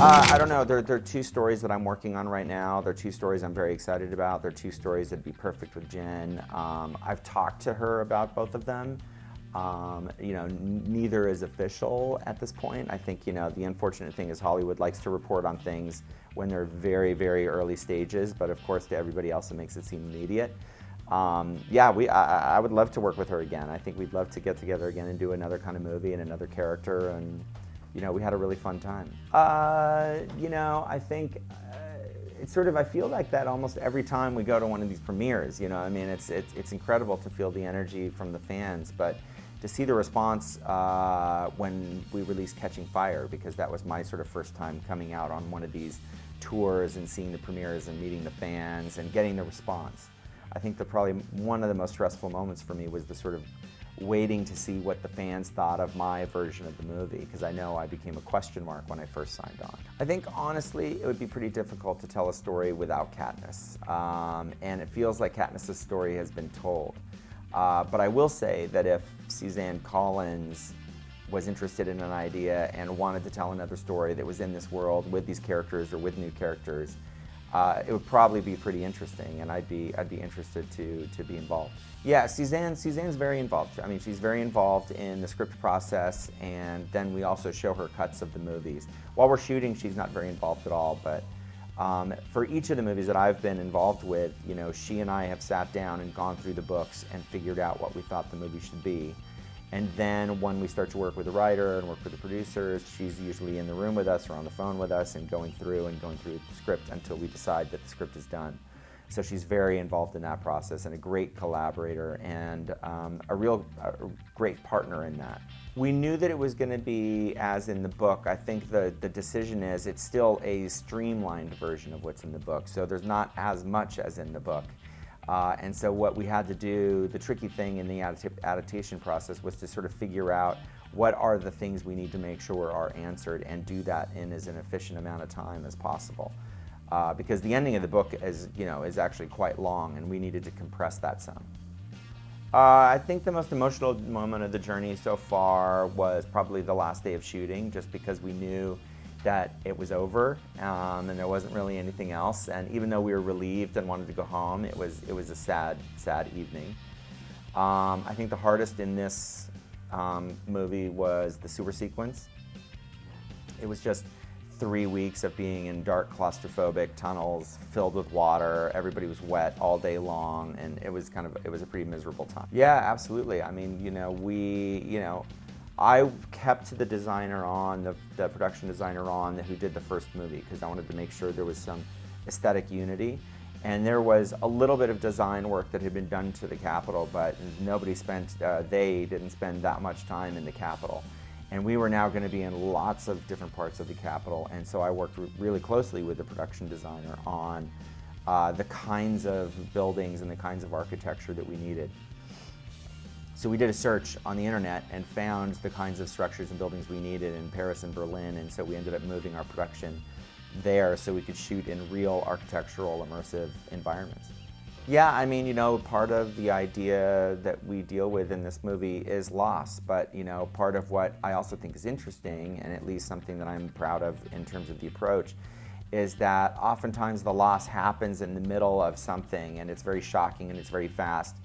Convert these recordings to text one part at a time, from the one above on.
I don't know. There are two stories that I'm working on right now. There are two stories I'm very excited about. There are two stories that'd be perfect with Jen. I've talked to her about both of them. Neither is official at this point. I think, the unfortunate thing is Hollywood likes to report on things when they're very, very early stages, but of course to everybody else it makes it seem immediate. I would love to work with her again. I think we'd love to get together again and do another kind of movie and another character, and we had a really fun time. I think it's sort of, I feel like that almost every time we go to one of these premieres, it's incredible to feel the energy from the fans, but to see the response when we released Catching Fire, because that was my sort of first time coming out on one of these tours and seeing the premieres and meeting the fans and getting the response. I think that probably one of the most stressful moments for me was the sort of waiting to see what the fans thought of my version of the movie, because I know I became a question mark when I first signed on. I think honestly it would be pretty difficult to tell a story without Katniss, and it feels like Katniss's story has been told. But I will say that if Suzanne Collins was interested in an idea and wanted to tell another story that was in this world with these characters or with new characters, it would probably be pretty interesting, and I'd be interested to be involved. Yeah, Suzanne's very involved. I mean, she's very involved in the script process, and then we also show her cuts of the movies. While we're shooting, she's not very involved at all, but for each of the movies that I've been involved with, she and I have sat down and gone through the books and figured out what we thought the movie should be. And then when we start to work with the writer and work with the producers, she's usually in the room with us or on the phone with us and going through the script until we decide that the script is done. So she's very involved in that process and a great collaborator and a great partner in that. We knew that it was going to be as in the book. I think the decision is it's still a streamlined version of what's in the book, so there's not as much as in the book. And so what we had to do, the tricky thing in the adaptation process was to sort of figure out what are the things we need to make sure are answered and do that in as an efficient amount of time as possible. Because the ending of the book is actually quite long, and we needed to compress that some. I think the most emotional moment of the journey so far was probably the last day of shooting, just because we knew that it was over and there wasn't really anything else. And even though we were relieved and wanted to go home, it was a sad evening. I think the hardest in this movie was the sewer sequence. It was just 3 weeks of being in dark, claustrophobic tunnels filled with water. Everybody was wet all day long, and it was a pretty miserable time. Yeah, absolutely. I mean, I kept the designer on, the production designer on, who did the first movie, because I wanted to make sure there was some aesthetic unity. And there was a little bit of design work that had been done to the Capitol, but they didn't spend that much time in the Capitol. And we were now going to be in lots of different parts of the Capitol, and so I worked really closely with the production designer on the kinds of buildings and the kinds of architecture that we needed. So we did a search on the internet and found the kinds of structures and buildings we needed in Paris and Berlin, and so we ended up moving our production there so we could shoot in real architectural immersive environments. Yeah, I mean, part of the idea that we deal with in this movie is loss, but part of what I also think is interesting, and at least something that I'm proud of in terms of the approach, is that oftentimes the loss happens in the middle of something, and it's very shocking and it's very fast.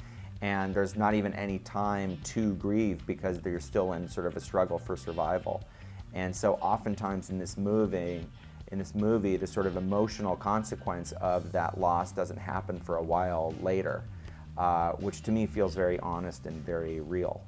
And there's not even any time to grieve because they're still in sort of a struggle for survival. And so oftentimes in this movie, the sort of emotional consequence of that loss doesn't happen for a while later, which to me feels very honest and very real.